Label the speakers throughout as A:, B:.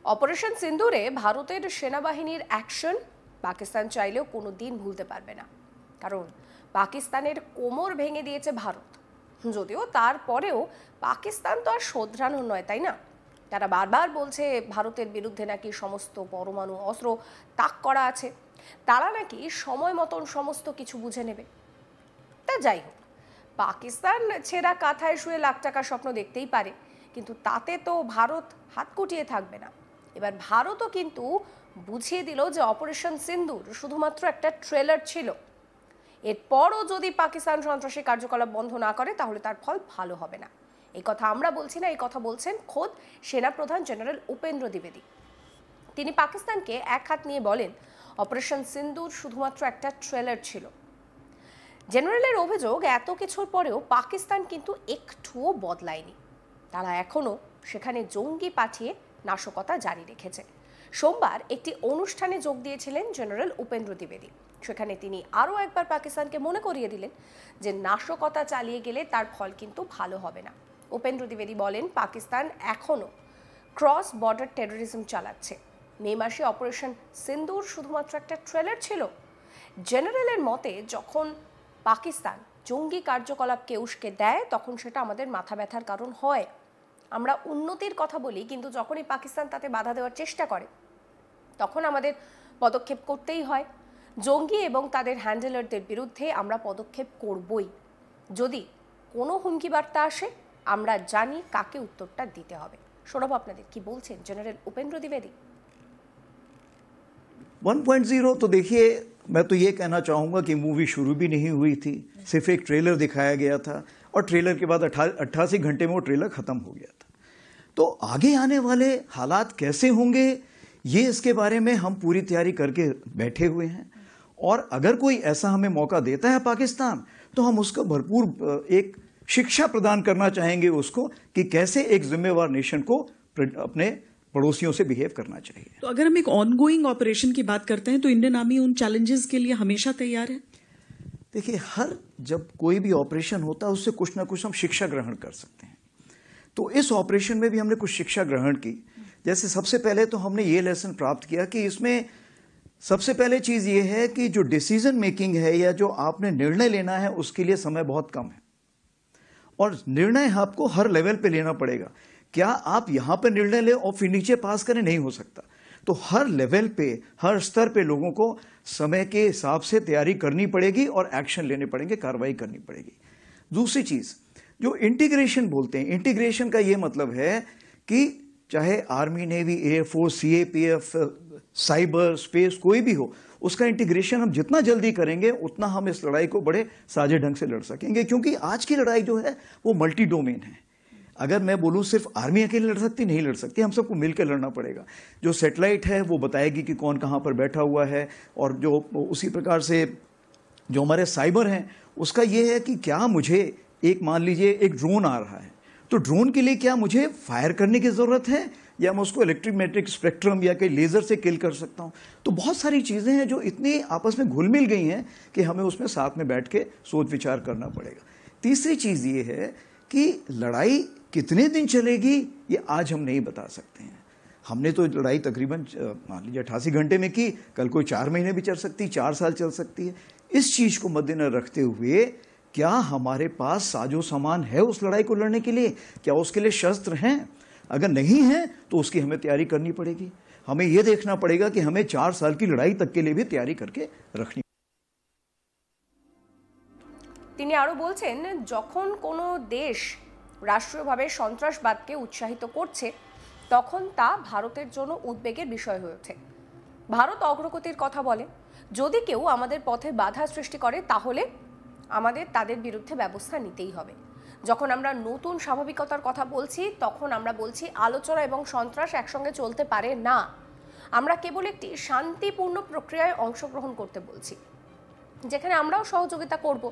A: Operation সিন্দুরে ভারতের সেনাবাহিনীর action Pakistan চাইলেও কোনো দিন ভুলতে পারবে না, কারণ পাকিস্তানের কোমর ভেঙে দিয়েছে ভারত। যদিও তারপরেও পাকিস্তান তো আর শোধরানোর নয়, তাই না? তারা বারবার বলছে ভারতের বিরুদ্ধে নাকি সমস্ত পরমাণু অস্ত্র তাক করা আছে, তারা নাকি সময় মতন সমস্ত কিছু বুঝে নেবে। তা যাই হোক, পাকিস্তান ছেঁড়া কাঁথায় শুয়ে লাখ টাকার স্বপ্ন দেখতেই পারে, কিন্তু তাতে তো ভারত হাত কুটিয়ে থাকবে না। এবার ভারতও কিন্তু বুঝিয়ে দিল যে অপারেশন সিন্দুর শুধুমাত্র একটা ট্রেলার ছিল। এরপরও যদি পাকিস্তান সন্ত্রাসী কার্যকলাপ বন্ধ না করে তাহলে তার ফল ভালো হবে না। এই কথা আমরা বলছি না, এই কথা বলছেন খোদ সেনাপ্রধান জেনারেল উপেন্দ্র দ্বিবেদী। তিনি পাকিস্তানকে এক হাত নিয়ে বলেন, অপারেশন সিন্দুর শুধুমাত্র একটা ট্রেলার ছিল। জেনারেলের অভিযোগ, এত কিছুর পরেও পাকিস্তান কিন্তু একটুও বদলায়নি। তারা এখনও সেখানে জঙ্গি পাঠিয়ে নাশকতা জারি রেখেছে। সোমবার একটি অনুষ্ঠানে যোগ দিয়েছিলেন জেনারেল উপেন্দ্র দ্বিবেদী। সেখানে তিনি আরও একবার পাকিস্তানকে মনে করিয়ে দিলেন যে নাশকতা চালিয়ে গেলে তার ফল কিন্তু ভালো হবে না। উপেন্দ্র দ্বিবেদী বলেন, পাকিস্তান এখনও ক্রস বর্ডার টেরোরিজম চালাচ্ছে। মে মাসে অপারেশন সিন্দুর শুধুমাত্র একটা ট্রেলার ছিল। জেনারেলের মতে, যখন পাকিস্তান জঙ্গি কার্যকলাপকে উস্কে দেয় তখন সেটা আমাদের মাথা ব্যথার কারণ হয়। আমরা উন্নতির কথা বলি, কিন্তু যখনই পাকিস্তান তাতে বাধা দেওয়ার চেষ্টা করে তখন আমাদের পদক্ষেপ করতেই হয়। জঙ্গি এবং তাদের হ্যান্ডেলারদের বিরুদ্ধে আমরা পদক্ষেপ করবই। যদি কোনো হুমকি বার্তা আসে আমরা জানি কাকে উত্তরটা দিতে হবে। শোনাবো আপনাদের কি বলছেন জেনারেল উপেন্দ্র দ্বিবেদী।
B: 1.0 तो देखिए, मैं तो ये कहना चाहूँगा कि मूवी शुरू भी नहीं हुई थी, सिर्फ एक ट्रेलर दिखाया गया था और ट्रेलर के बाद 88 घंटे में वो ट्रेलर ख़त्म हो गया था। तो आगे आने वाले हालात कैसे होंगे, ये इसके बारे में हम पूरी तैयारी करके बैठे हुए हैं। और अगर कोई ऐसा हमें मौका देता है पाकिस्तान, तो हम उसको भरपूर एक शिक्षा प्रदान करना चाहेंगे उसको कि कैसे एक जिम्मेवार नेशन को अपने पड़ोसियों से बिहेव करना चाहिए।
C: तो अगर हम एक ऑनगोइंग ऑपरेशन की बात करते हैं तो इंडियन आर्मी उन चैलेंजेस के लिए हमेशा तैयार है।
B: देखिए, जब कोई भी ऑपरेशन होता है उससे कुछ ना कुछ हम शिक्षा ग्रहण कर सकते हैं। तो इस ऑपरेशन में भी हमने कुछ शिक्षा ग्रहण की। जैसे सबसे पहले तो हमने ये लेसन प्राप्त किया कि इसमें सबसे पहले चीज ये है कि जो डिसीजन मेकिंग है या जो आपने निर्णय लेना है उसके लिए समय बहुत कम है, और निर्णय आपको हर लेवल पे लेना पड़ेगा। क्या आप यहां पर निर्णय ले और फिर नीचे पास करें, नहीं हो सकता। तो हर लेवल पे, हर स्तर पे लोगों को समय के हिसाब से तैयारी करनी पड़ेगी और एक्शन लेने पड़ेंगे, कार्रवाई करनी पड़ेगी। दूसरी चीज जो इंटीग्रेशन बोलते हैं, इंटीग्रेशन का ये मतलब है कि चाहे army, navy, air force, CAPF, cyber, space, कोई भी हो, उसका इंटीग्रेशन हम जितना जल्दी करेंगे उतना हम इस लड़ाई को बड़े साझे ढंग से लड़ सकेंगे। क्योंकि आज की लड़ाई जो है वो मल्टी डोमेन है। अगर मैं बोलूं सिर्फ आर्मी अकेले लड़ सकती, नहीं लड़ सकती, हम सबको मिलकर लड़ना पड़ेगा। जो सैटेलाइट है वो बताएगी कि कौन कहां पर बैठा हुआ है, और जो उसी प्रकार से जो हमारे साइबर हैं उसका ये है कि क्या मुझे एक, मान लीजिए एक ड्रोन आ रहा है, तो ड्रोन के लिए क्या मुझे फायर करने की जरूरत है या मैं उसको इलेक्ट्रोमैग्नेटिक स्पेक्ट्रम या कहीं लेजर से किल कर सकता हूं। तो बहुत सारी चीजें हैं जो इतनी आपस में घुल मिल गई हैं कि हमें उसमें साथ में बैठ के सोच विचार करना पड़ेगा। तीसरी चीज ये है कि लड़ाई कितने दिन चलेगी ये आज हम नहीं बता सकते हैं। हमने तो लड़ाई तकरीबन मान लीजिए 88 घंटे में की, कल कोई 4 महीने भी चल सकती, 4 साल चल सकती है। इस चीज को मद्देनजर रखते हुए क्या हमारे पास साजो सामान है उस लड़ाई को लड़ने के लिए, क्या उसके लिए शस्त्र हैं? अगर नहीं है तो उसकी हमें तैयारी करनी पड़ेगी। हमें यह देखना पड़ेगा कि हमें 4 साल की लड़ाई तक के लिए भी तैयारी करके रखनी।
A: তিনি আরো বলছেন, যখন কোনো দেশ রাষ্ট্রীয়ভাবে সন্ত্রাসবাদকে উৎসাহিত করছে তখন তা ভারতের জন্য উদ্বেগের বিষয় হয়ে ওঠে। ভারত অগ্রগতির কথা বলে, যদি কেউ আমাদের পথে বাধা সৃষ্টি করে তাহলে আমাদের তাদের বিরুদ্ধে ব্যবস্থা নিতেই হবে। যখন আমরা নতুন স্বাভাবিকতার কথা বলছি তখন আমরা বলছি আলোচনা এবং সন্ত্রাস একসঙ্গে চলতে পারে না। আমরা কেবল একটি শান্তিপূর্ণ প্রক্রিয়ায় অংশগ্রহণ করতে বলছি, যেখানে আমরাও সহযোগিতা করব।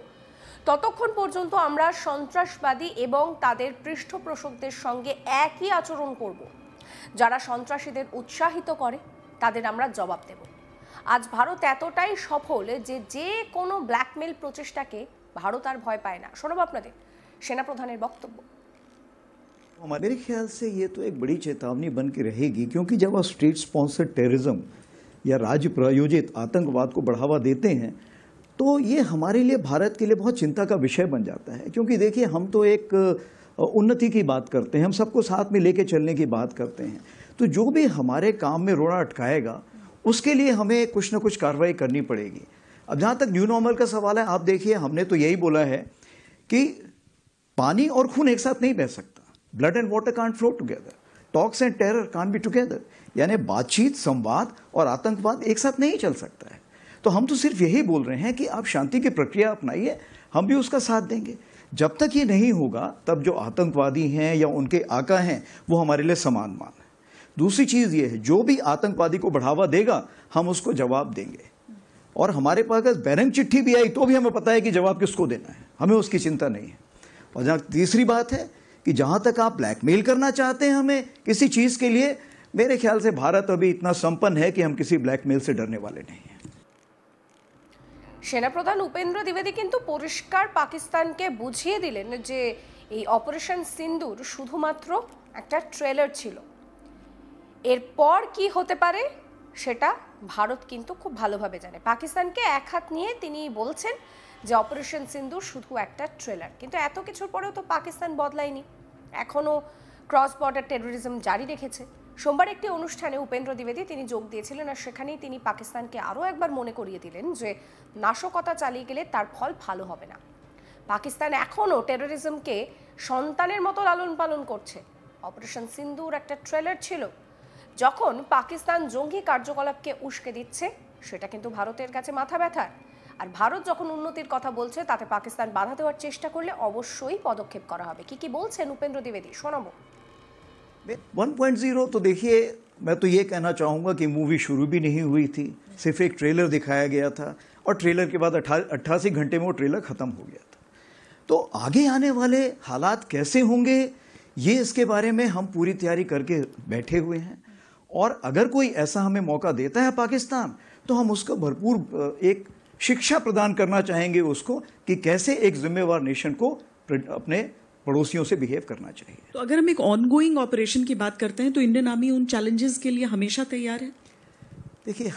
A: ততক্ষণ পর্যন্ত আমরা সন্ত্রাসবাদী এবং তাদের পৃষ্ঠপোষকদের সঙ্গে একই আচরণ করব। যারা সন্ত্রাসীদের উৎসাহিত করে তাদের আমরা জবাব দেব। আজ ভারত এতটাই সফল যে যে কোনো ব্ল্যাকমেল প্রচেষ্টাকে ভারত আর ভয় পায় না। শোনাবো আপনাদের সেনাপ্রধানের বক্তব্য।
B: मेरे ख्याल से ये तो एक बड़ी चेतावनी बन के रहेगी, क्योंकि जब आप स्टेट स्पॉन्सर्ड टेररिज्म या राज्य प्रायोजित आतंकवाद को बढ़ावा देते हैं तो ये हमारे लिए, भारत के लिए बहुत चिंता का विषय बन जाता है। क्योंकि देखिए, हम तो एक उन्नति की बात करते हैं, हम सबको साथ में लेके चलने की बात करते हैं, तो जो भी हमारे काम में रोड़ा अटकाएगा उसके लिए हमें कुछ ना कुछ कार्रवाई करनी पड़ेगी। अब जहाँ तक न्यू नॉर्मल का सवाल है, आप देखिए, हमने तो यही बोला है कि पानी और खून एक साथ नहीं बह सकता, blood and water can't flow together, talks and terror can't be together, यानी बातचीत, संवाद और आतंकवाद एक साथ नहीं चल सकता है। तो हम तो सिर्फ यही बोल रहे हैं कि आप शांति की प्रक्रिया अपनाइए, हम भी उसका साथ देंगे। जब तक ये नहीं होगा तब जो आतंकवादी हैं या उनके आका हैं वो हमारे लिए समान मान है। दूसरी चीज़ ये है, जो भी आतंकवादी को बढ़ावा देगा हम उसको जवाब देंगे, और हमारे पास अगर बैरंग चिट्ठी भी आई तो भी हमें पता है कि जवाब किसको देना है, हमें उसकी चिंता नहीं है। और जहाँ तीसरी बात है कि जहाँ तक आप ब्लैकमेल करना चाहते हैं हमें किसी चीज़ के लिए, मेरे ख्याल से भारत अभी इतना संपन्न है कि हम किसी ब्लैकमेल से डरने वाले नहीं हैं।
A: সেনাপ্রধান উপেন্দ্র দ্বিবেদী কিন্তু পরিষ্কার পাকিস্তানকে বুঝিয়ে দিলেন যে এই অপারেশন সিন্দুর শুধুমাত্র একটা ট্রেলার ছিল। এরপর কি হতে পারে সেটা ভারত কিন্তু খুব ভালোভাবে জানে। পাকিস্তানকে এক হাত নিয়ে তিনি বলছেন যে অপারেশন সিন্দুর শুধু একটা ট্রেলার, কিন্তু এত কিছুর পরেও তো পাকিস্তান বদলায়নি, এখনও ক্রস বর্ডার টেরোরিজম জারি রেখেছে। সোমবার একটি অনুষ্ঠানে উপেন্দ্র দ্বিবেদী তিনি যোগ দিয়েছিলেন, আর সেখানেই তিনি পাকিস্তানকে আরও একবার মনে করিয়ে দিলেন যে নাশকতা চালিয়ে গেলে তার ফল ভালো হবে না। পাকিস্তান এখনও টেরোরিজমকে সন্তানের মতো লালন পালন করছে। অপারেশন সিন্দুর একটা ট্রেলার ছিল। যখন পাকিস্তান জঙ্গি কার্যকলাপকে উস্কে দিচ্ছে সেটা কিন্তু ভারতের কাছে মাথা ব্যথার, আর ভারত যখন উন্নতির কথা বলছে তাতে পাকিস্তান বাধা দেওয়ার চেষ্টা করলে অবশ্যই পদক্ষেপ করা হবে। কি বলছেন উপেন্দ্র দ্বিবেদী, শোনাবো।
B: 1.0 तो देखिए, मैं तो ये कहना चाहूँगा कि मूवी शुरू भी नहीं हुई थी, सिर्फ एक ट्रेलर दिखाया गया था और ट्रेलर के बाद 88 घंटे में वो ट्रेलर ख़त्म हो गया था। तो आगे आने वाले हालात कैसे होंगे ये, इसके बारे में हम पूरी तैयारी करके बैठे हुए हैं, और अगर कोई ऐसा हमें मौका देता है पाकिस्तान तो हम उसको भरपूर एक शिक्षा प्रदान करना चाहेंगे उसको कि कैसे एक जिम्मेवार नेशन को अपने पड़ोसियों से बिहेव करना चाहिए।
C: तो अगर हम एक ऑनगोइंग ऑपरेशन की बात करते हैं तो इंडियन आर्मी उन चैलेंजेस के लिए हमेशा तैयार है।
B: देखिए,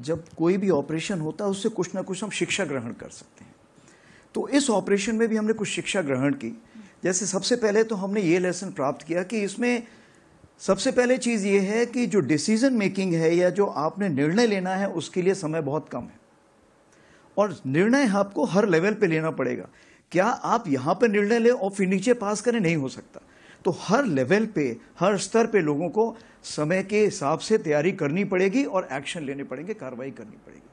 B: जब कोई भी ऑपरेशन होता है उससे कुछ ना कुछ हम शिक्षा ग्रहण कर सकते हैं। तो इस ऑपरेशन में भी हमने कुछ शिक्षा ग्रहण की। जैसे सबसे पहले तो हमने ये लेसन प्राप्त किया कि इसमें सबसे पहले चीज़ ये है कि जो डिसीजन मेकिंग है या जो आपने निर्णय लेना है उसके लिए समय बहुत कम है, और निर्णय आपको हर लेवल पे लेना पड़ेगा। क्या आप यहाँ पे निर्णय लें और फिर नीचे पास करें, नहीं हो सकता। तो हर लेवल पे, हर स्तर पे लोगों को समय के हिसाब से तैयारी करनी पड़ेगी और एक्शन लेने पड़ेंगे, कार्रवाई करनी पड़ेगी।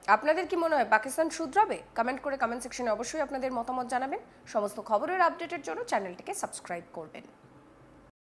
A: আপনাদের কি মনে হয় পাকিস্তান শুধরাবে? কমেন্ট করে কমেন্ট সেকশনে অবশ্যই আপনাদের মতামত জানাবেন। সমস্ত খবরের আপডেটের জন্য চ্যানেলটিকে সাবস্ক্রাইব করবেন।